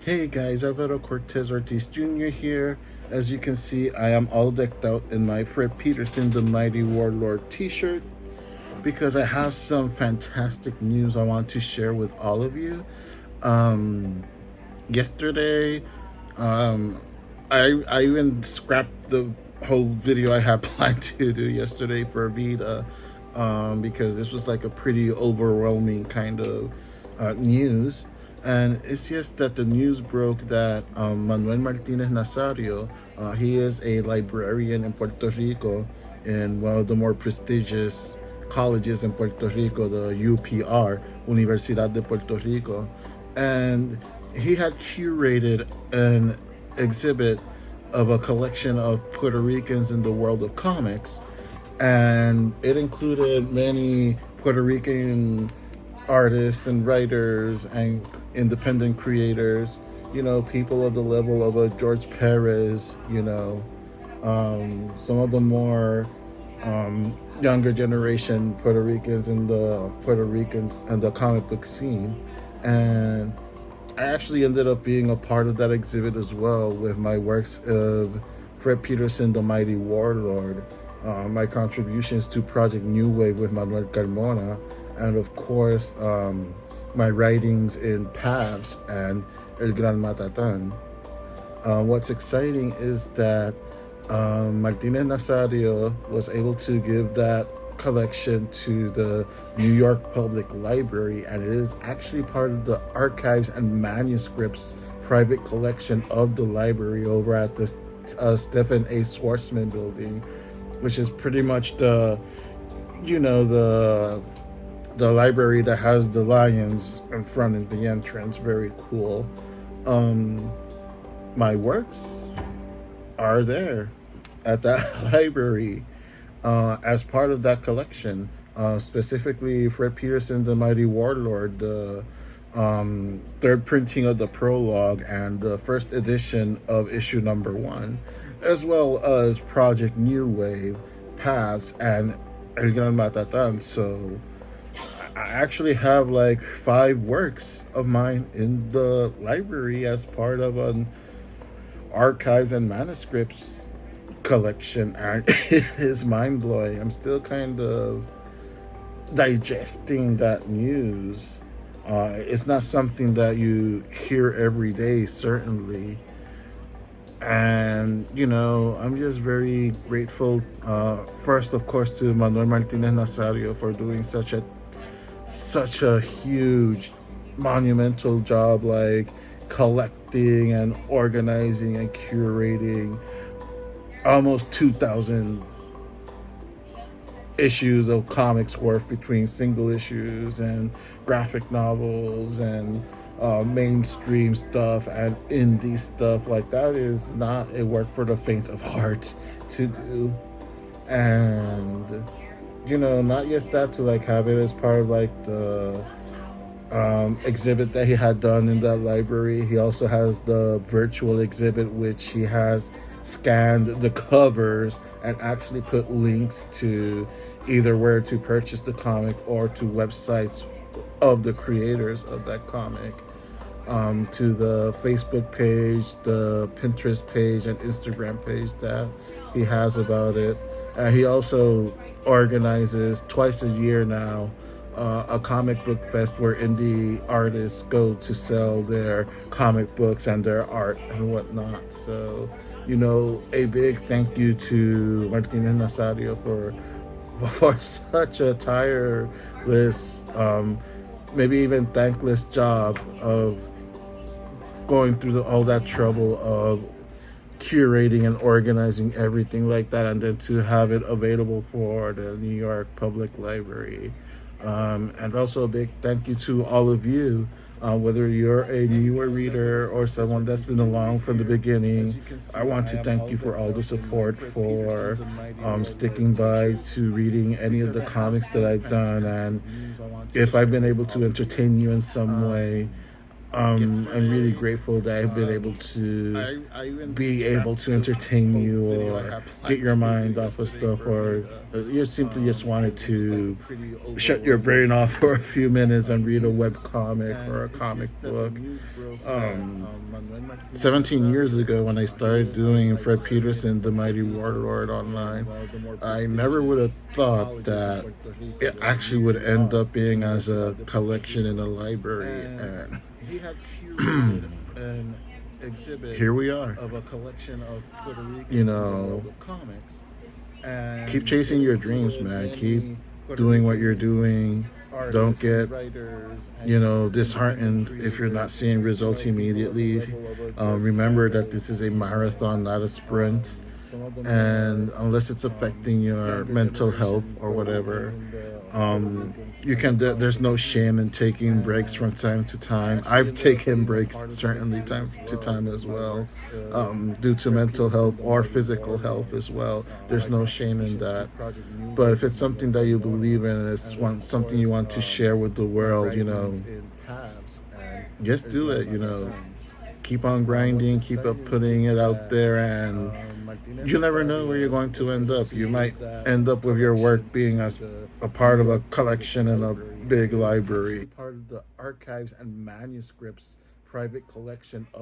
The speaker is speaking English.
Hey guys, Alvaro Cortez Ortiz Jr. here. As you can see, I am all decked out in my Fred Peterson the Mighty Warlord t-shirt because I have some fantastic news I want to share with all of you. Um, Yesterday, um, I even scrapped the whole video I had planned to do yesterday for VEDA because this was like a pretty overwhelming kind of news. And it's just that the news broke that Manuel Martinez Nazario, he is a librarian in Puerto Rico in one of the more prestigious colleges in Puerto Rico, the UPR, Universidad de Puerto Rico. And he had curated an exhibit of a collection of Puerto Ricans in the world of comics, and it included many Puerto Rican artists and writers and independent creators, people of the level of a George Perez, some of the more younger generation Puerto Ricans in the comic book scene. And I actually ended up being a part of that exhibit as well with my works of Fred Peterson, the Mighty Warlord, my contributions to Project New Wave with Manuel Carmona, and of course, my writings in Paths and El Gran Matatan. What's exciting is that Martinez Nazario was able to give that collection to the New York Public Library, and it is actually part of the archives and manuscripts private collection of the library over at the Stephen A. Schwarzman building, which is pretty much the library that has the lions in front of the entrance. Very cool. My works are there at that library as part of that collection. Specifically, Fred Peterson, the Mighty Warlord, the third printing of the prologue, and the first edition of issue number 1, as well as Project New Wave, Paths, and El Gran Matatan. So I actually have like 5 works of mine in the library as part of an archives and manuscripts collection, and it is mind-blowing. I'm still kind of digesting that news. It's not something that you hear every day, certainly. And I'm just very grateful, first of course, to Manuel Martinez Nazario for doing such a huge monumental job, like collecting and organizing and curating almost 2,000 issues of comics worth between single issues and graphic novels and mainstream stuff and indie stuff. Like, that is not a work for the faint of heart to do. And not just that, to like have it as part of like the exhibit that he had done in that library. He also has the virtual exhibit, which he has scanned the covers and actually put links to either where to purchase the comic or to websites of the creators of that comic, to the Facebook page, the Pinterest page, and Instagram page that he has about it. He also organizes twice a year now a comic book fest where indie artists go to sell their comic books and their art and whatnot. So, a big thank you to Martinez Nazario for such a tireless, maybe even thankless job of going through all that trouble of curating and organizing everything like that, and then to have it available for the New York Public Library. And also a big thank you to all of you, whether you're a newer reader or someone that's been along from the beginning. I want to thank you for all the support, for sticking by to reading any of the comics that I've done, and if I've been able to entertain you in some way, I'm really grateful that I've been able to be able to entertain you or get your mind off of stuff, or you simply just wanted to shut your brain off for a few minutes and read a web comic or a comic book. 17 years ago, when I started doing Fred Peterson, The Mighty Warlord online, I never would have thought that it actually would end up being as a collection in a library. And he had curated an exhibit here we are of a collection of Puerto Rican comics. And keep chasing your dreams, man. Keep doing what you're doing. Don't get disheartened if you're not seeing results immediately. Remember that this is a marathon, not a sprint. And unless it's affecting your mental health or whatever, you can. There's no shame in taking breaks from time to time. I've taken breaks certainly time to time as well, due to mental health or physical health as well. There's no shame in that. But if it's something that you believe in, and it's something you want to share with the world, just do it. Keep on grinding, keep up putting it out there, and you never know where you're going to end up. You might end up with your work being as a part of a collection in a big library. Part of the archives and manuscripts private collection of